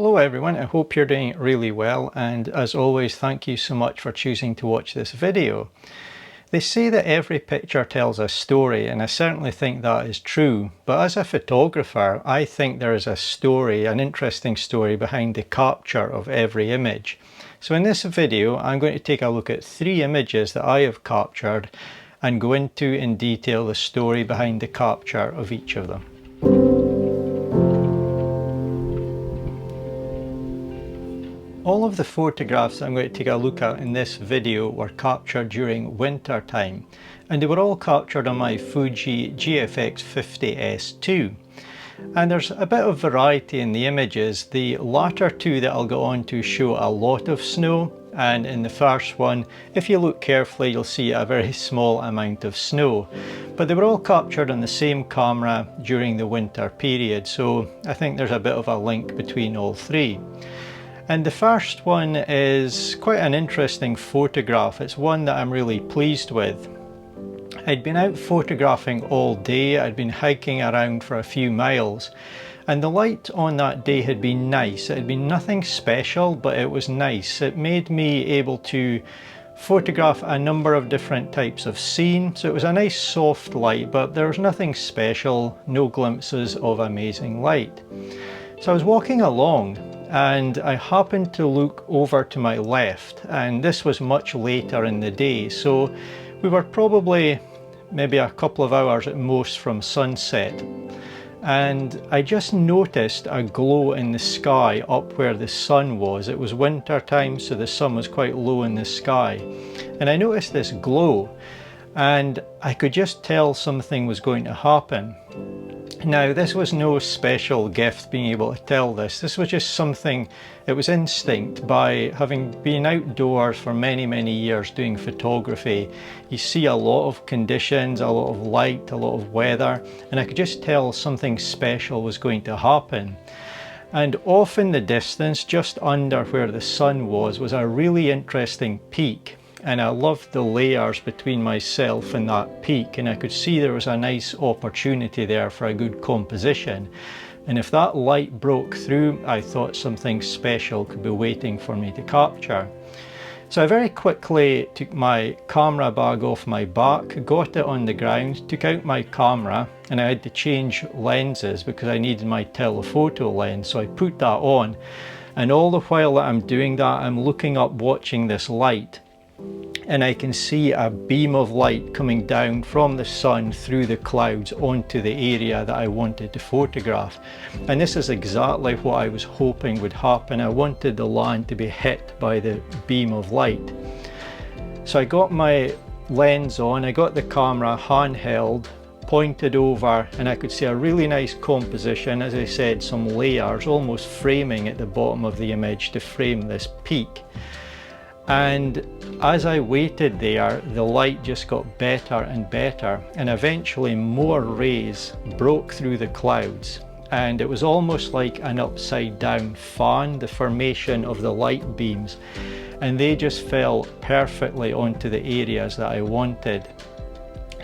Hello everyone, I hope you're doing really well, and as always thank you so much for choosing to watch this video. They say that every picture tells a story, and I certainly think that is true, but as a photographer I think there is a story, an interesting story behind the capture of every image. So in this video I'm going to take a look at 3 images that I have captured and go into in detail the story behind the capture of each of them. All of the photographs I'm going to take a look at in this video were captured during winter time, and they were all captured on my Fuji GFX 50S too. And there's a bit of variety in the images. The latter 2 that I'll go on to show a lot of snow, and in the first one, if you look carefully, you'll see a very small amount of snow. But they were all captured on the same camera during the winter period, so I think there's a bit of a link between all 3. And the first one is quite an interesting photograph. It's one that I'm really pleased with. I'd been out photographing all day. I'd been hiking around for a few miles, and the light on that day had been nice. It had been nothing special, but it was nice. It made me able to photograph a number of different types of scene. So it was a nice soft light, but there was nothing special, no glimpses of amazing light. So I was walking along and I happened to look over to my left, and this was much later in the day, so we were probably maybe a couple of hours at most from sunset, and I just noticed a glow in the sky up where the sun was. It was winter time, so the sun was quite low in the sky, and I noticed this glow and I could just tell something was going to happen. Now, this was no special gift being able to tell this. This was just something, it was instinct. By having been outdoors for many years doing photography, you see a lot of conditions, a lot of light, a lot of weather, and I could just tell something special was going to happen. And off in the distance, just under where the sun was a really interesting peak. And I loved the layers between myself and that peak, and I could see there was a nice opportunity there for a good composition. And if that light broke through, I thought something special could be waiting for me to capture. So I very quickly took my camera bag off my back, got it on the ground, took out my camera, and I had to change lenses because I needed my telephoto lens, so I put that on. And all the while that I'm doing that, I'm looking up watching this light, and I can see a beam of light coming down from the sun through the clouds onto the area that I wanted to photograph. And this is exactly what I was hoping would happen. I wanted the land to be hit by the beam of light. So I got my lens on, I got the camera handheld, pointed over, and I could see a really nice composition, as I said, some layers almost framing at the bottom of the image to frame this peak. And as I waited there, the light just got better and better, and eventually more rays broke through the clouds, and it was almost like an upside down fan, the formation of the light beams, and they just fell perfectly onto the areas that I wanted.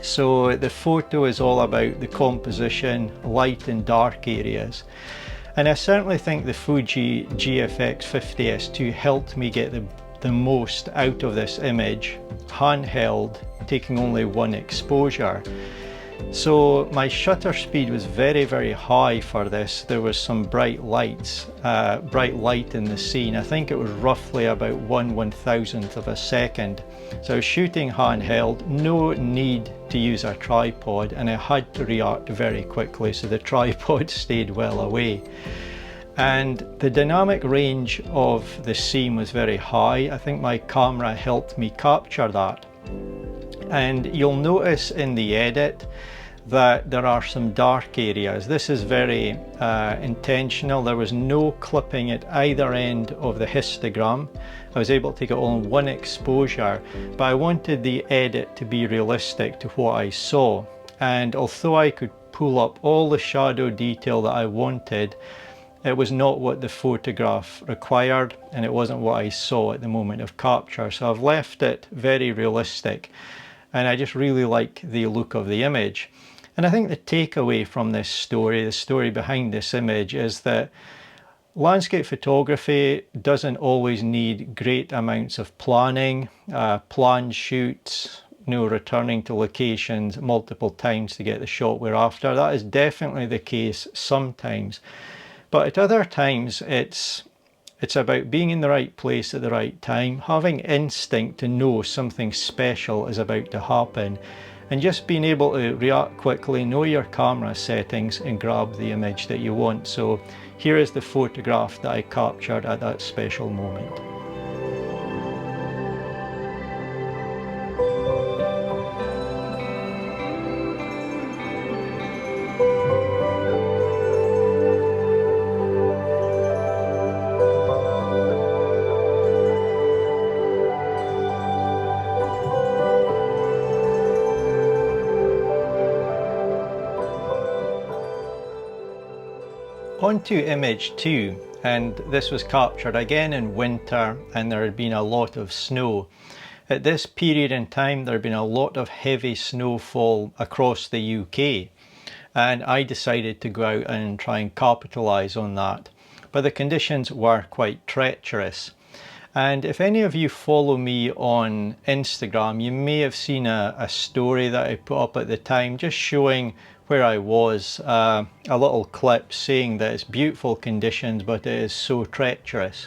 So the photo is all about the composition, light and dark areas. And I certainly think the Fuji GFX 50S helped me get the most out of this image, handheld, taking only 1 exposure. So my shutter speed was very high for this. There was some bright light in the scene. I think it was roughly about 1/1000th of a second. So I was shooting handheld, no need to use a tripod, and I had to react very quickly, so the tripod stayed well away. And the dynamic range of the scene was very high. I think my camera helped me capture that. And you'll notice in the edit that there are some dark areas. This is very intentional. There was no clipping at either end of the histogram. I was able to take it all in 1 exposure, but I wanted the edit to be realistic to what I saw. And although I could pull up all the shadow detail that I wanted, it was not what the photograph required, and it wasn't what I saw at the moment of capture. So I've left it very realistic, and I just really like the look of the image. And I think the takeaway from this story, the story behind this image, is that Landscape photography doesn't always need great amounts of planning, planned shoots, returning to locations multiple times to get the shot we're after. That is definitely the case sometimes. But at other times, it's about being in the right place at the right time, having instinct to know something special is about to happen, and just being able to react quickly, know your camera settings and grab the image that you want. So here is the photograph that I captured at that special moment. On to image 2, and this was captured again in winter, and there had been a lot of snow. At this period in time there had been a lot of heavy snowfall across the UK, and I decided to go out and try and capitalise on that. But the conditions were quite treacherous. And if any of you follow me on Instagram, you may have seen a story that I put up at the time just showing where I was, a little clip saying that it's beautiful conditions but it is so treacherous.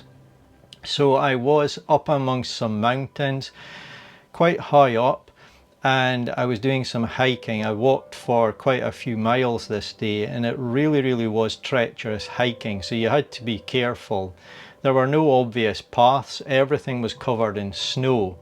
So I was up amongst some mountains quite high up, and I was doing some hiking. I walked for quite a few miles this day, and it really was treacherous hiking, so you had to be careful. There were no obvious paths, everything was covered in snow,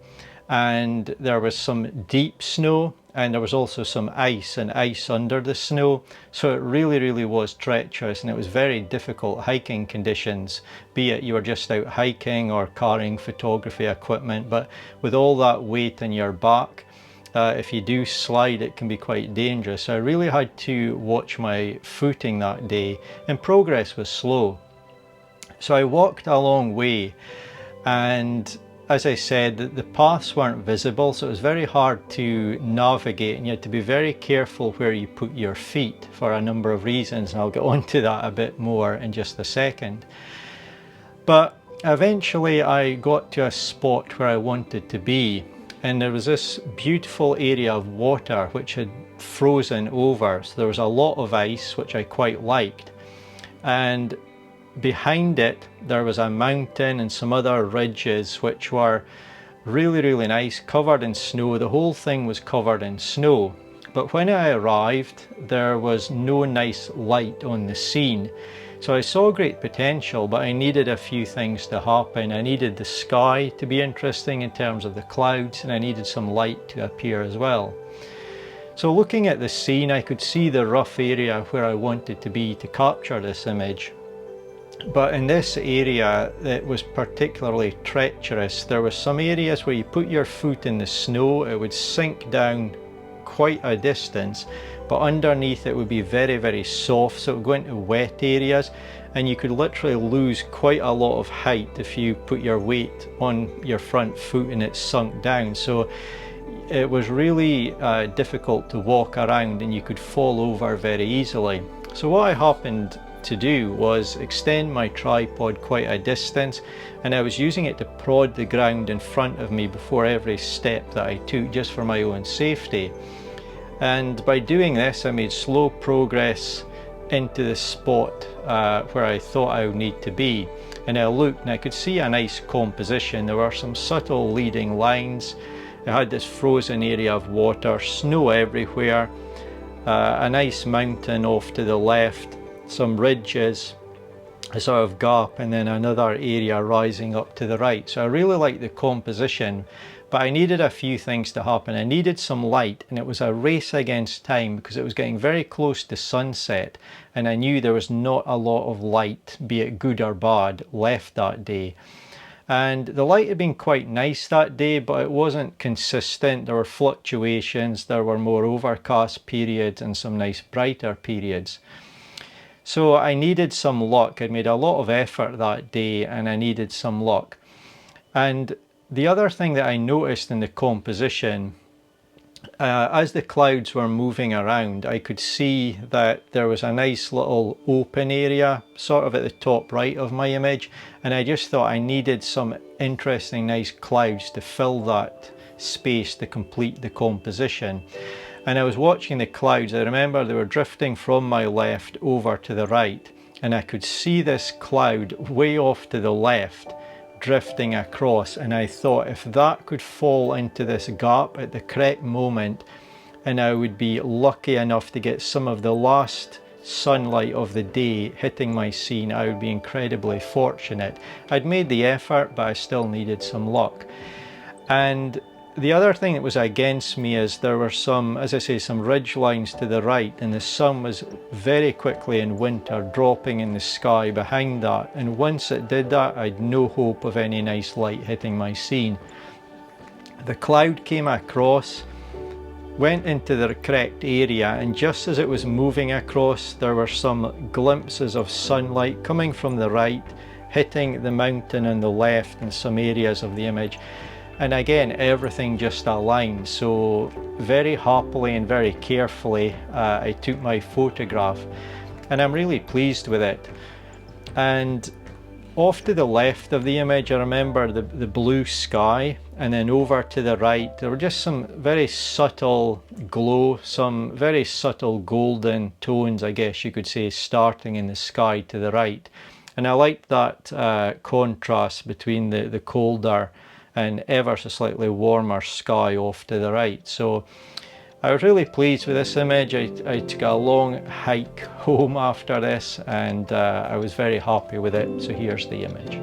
and there was some deep snow, and there was also some ice and ice under the snow, so it really was treacherous, and it was very difficult hiking conditions, be it you were just out hiking or carrying photography equipment. But with all that weight in your back, if you do slide, it can be quite dangerous. So I really had to watch my footing that day, and progress was slow. So I walked a long way, and as I said, the paths weren't visible, so it was very hard to navigate, and you had to be very careful where you put your feet for a number of reasons, and I'll get onto that a bit more in just a second. But eventually I got to a spot where I wanted to be, and there was this beautiful area of water which had frozen over, so there was a lot of ice, which I quite liked, and behind it there was a mountain and some other ridges which were really nice, covered in snow. The whole thing was covered in snow, but when I arrived there was no nice light on the scene. So I saw great potential, but I needed a few things to happen. I needed the sky to be interesting in terms of the clouds, and I needed some light to appear as well. So looking at the scene, I could see the rough area where I wanted to be to capture this image. But in this area, it was particularly treacherous. There were some areas where you put your foot in the snow, it would sink down quite a distance, but underneath it would be very soft, so it would go into wet areas, and you could literally lose quite a lot of height if you put your weight on your front foot and it sunk down. So it was really difficult to walk around, and you could fall over very easily. So what I happened to do was extend my tripod quite a distance, and I was using it to prod the ground in front of me before every step that I took, just for my own safety. And by doing this I made slow progress into the spot where I thought I would need to be. And I looked and I could see a nice composition. There were some subtle leading lines. I had this frozen area of water, snow everywhere, a nice mountain off to the left, some ridges, a sort of gap, and then another area rising up to the right. So I really liked the composition, but I needed a few things to happen. I needed some light, and it was a race against time because it was getting very close to sunset, and I knew there was not a lot of light, be it good or bad, left that day. And the light had been quite nice that day, but it wasn't consistent. There were fluctuations, there were more overcast periods and some nice brighter periods. So I needed some luck. I'd made a lot of effort that day and I needed some luck. And the other thing that I noticed in the composition as the clouds were moving around, I could see that there was a nice little open area sort of at the top right of my image, and I just thought I needed some interesting nice clouds to fill that space to complete the composition. And I was watching the clouds. I remember they were drifting from my left over to the right, and I could see this cloud way off to the left drifting across, and I thought if that could fall into this gap at the correct moment and I would be lucky enough to get some of the last sunlight of the day hitting my scene, I would be incredibly fortunate. I'd made the effort, but I still needed some luck. And the other thing that was against me is there were some, as I say, some ridge lines to the right, and the sun was very quickly in winter dropping in the sky behind that, and once it did that I had no hope of any nice light hitting my scene. The cloud came across, went into the correct area, and just as it was moving across there were some glimpses of sunlight coming from the right, hitting the mountain on the left and some areas of the image. And again, everything just aligned. So very happily and very carefully I took my photograph, and I'm really pleased with it. And off to the left of the image, I remember the blue sky, and then over to the right there were just some very subtle glow, some very subtle golden tones, I guess you could say, starting in the sky to the right. And I liked that contrast between the colder and ever so slightly warmer sky off to the right. So I was really pleased with this image. I took a long hike home after this, and I was very happy with it. So here's the image.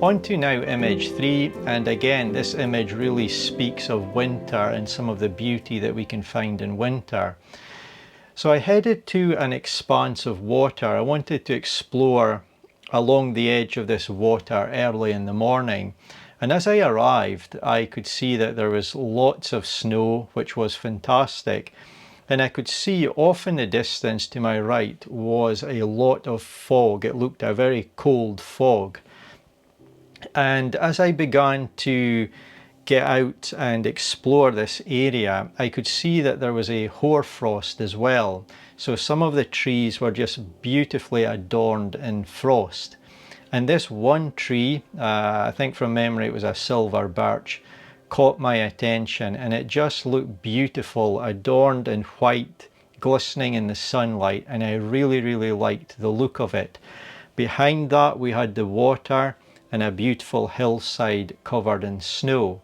On to now image 3, and again this image really speaks of winter and some of the beauty that we can find in winter. So I headed to an expanse of water. I wanted to explore along the edge of this water early in the morning, and as I arrived I could see that there was lots of snow, which was fantastic, and I could see off in the distance to my right was a lot of fog. It looked a very cold fog. And as I began to get out and explore this area, I could see that there was a hoarfrost as well. So some of the trees were just beautifully adorned in frost. And this one tree, I think from memory it was a silver birch, caught my attention, and it just looked beautiful, adorned in white, glistening in the sunlight, and I really liked the look of it. Behind that we had the water and a beautiful hillside covered in snow.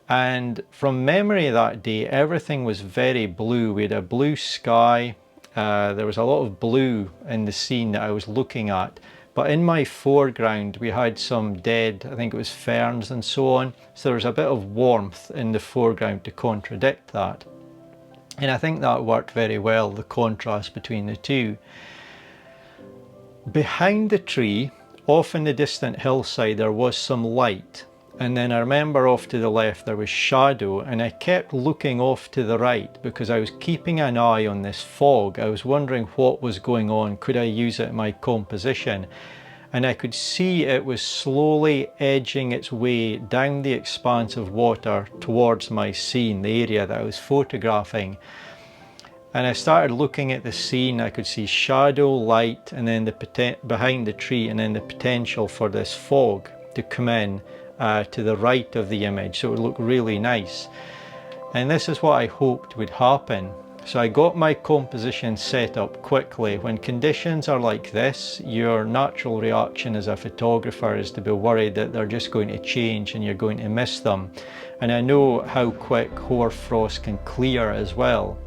And from memory that day everything was very blue. We had a blue sky, there was a lot of blue in the scene that I was looking at, but in my foreground we had some dead, I think it was ferns and so on, so there was a bit of warmth in the foreground to contradict that, and I think that worked very well, the contrast between the two. Behind the tree, off in the distant hillside, there was some light, and then I remember off to the left there was shadow, and I kept looking off to the right because I was keeping an eye on this fog. I was wondering what was going on, could I use it in my composition, and I could see it was slowly edging its way down the expanse of water towards my scene, the area that I was photographing. And I started looking at the scene. I could see shadow, light, and then behind the tree, and then the potential for this fog to come in to the right of the image, so it would look really nice. And this is what I hoped would happen. So I got my composition set up quickly. When conditions are like this, your natural reaction as a photographer is to be worried that they're just going to change and you're going to miss them. And I know how quick hoarfrost can clear as well.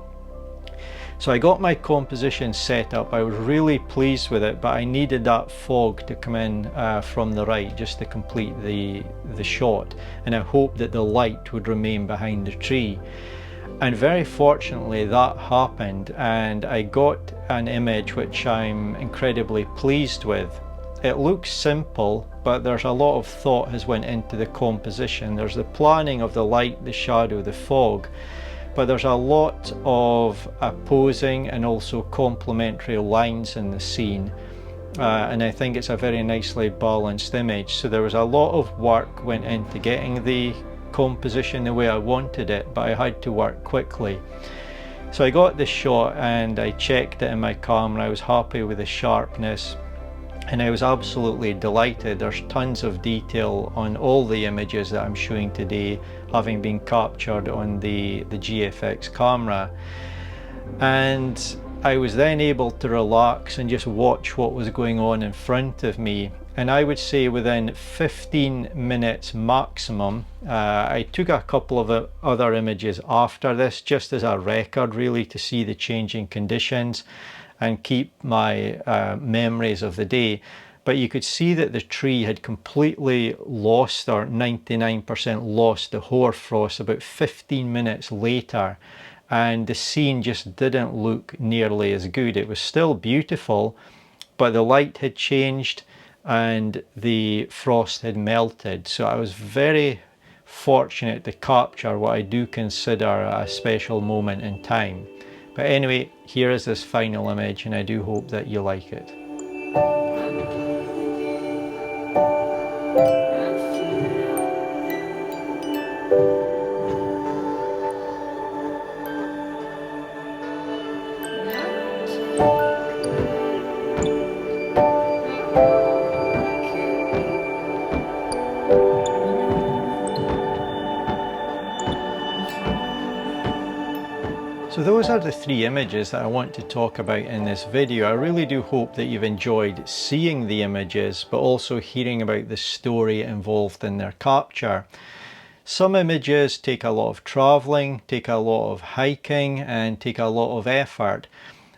So I got my composition set up. I was really pleased with it, but I needed that fog to come in from the right just to complete the shot, and I hoped that the light would remain behind the tree. And very fortunately that happened, and I got an image which I'm incredibly pleased with. It looks simple, but there's a lot of thought has went into the composition. There's the planning of the light, the shadow, the fog, but there's a lot of opposing and also complementary lines in the scene. And I think it's a very nicely balanced image. So there was a lot of work went into getting the composition the way I wanted it, but I had to work quickly. So I got the shot and I checked it in my camera. I was happy with the sharpness, and I was absolutely delighted. There's tons of detail on all the images that I'm showing today, having been captured on the GFX camera. And I was then able to relax and just watch what was going on in front of me. And I would say within 15 minutes maximum, I took a couple of other images after this, just as a record really, to see the changing conditions and keep my memories of the day. But you could see that the tree had completely lost, or 99% lost, the hoarfrost about 15 minutes later, and the scene just didn't look nearly as good. It was still beautiful, but the light had changed and the frost had melted. So I was very fortunate to capture what I do consider a special moment in time. But anyway, here is this final image, and I do hope that you like it. So those are the three images that I want to talk about in this video. I really do hope that you've enjoyed seeing the images, but also hearing about the story involved in their capture. Some images take a lot of traveling, take a lot of hiking, and take a lot of effort.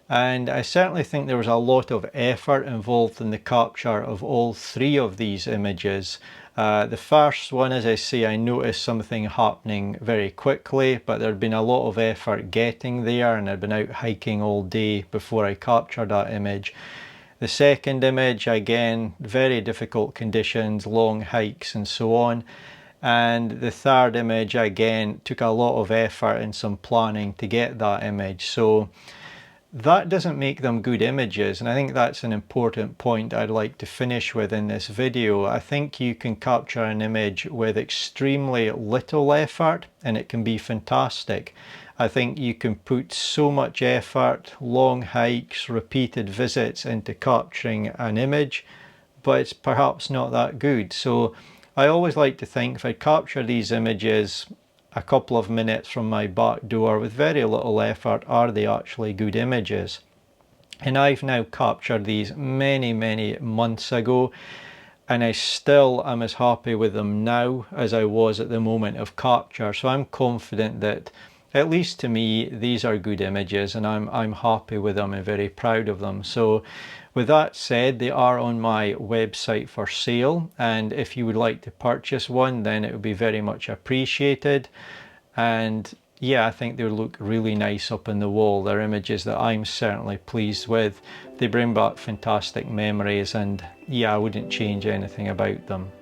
And I certainly think there was a lot of effort involved in the capture of all three of these images. The first one, as I say, I noticed something happening very quickly, but there had been a lot of effort getting there, and I'd been out hiking all day before I captured that image. The second image, again, very difficult conditions, long hikes and so on. And the third image, again, took a lot of effort and some planning to get that image. So that doesn't make them good images, and I think that's an important point I'd like to finish with in this video. I think you can capture an image with extremely little effort and it can be fantastic. I think you can put so much effort, long hikes, repeated visits into capturing an image, but it's perhaps not that good. So I always like to think, if I capture these images a couple of minutes from my back door with very little effort, are they actually good images? And I've now captured these many months ago, and I still am as happy with them now as I was at the moment of capture. So I'm confident that, at least to me, these are good images, and I'm happy with them and very proud of them. So with that said, they are on my website for sale, and if you would like to purchase one, then it would be very much appreciated. And yeah, I think they look really nice up on the wall. They're images that I'm certainly pleased with. They bring back fantastic memories, and yeah, I wouldn't change anything about them.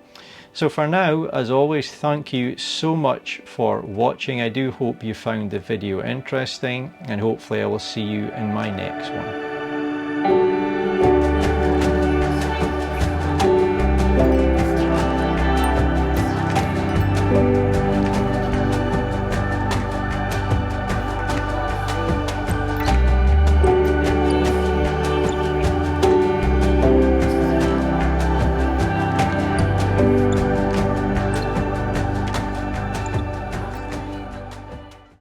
So for now, as always, thank you so much for watching. I do hope you found the video interesting, and hopefully I will see you in my next one.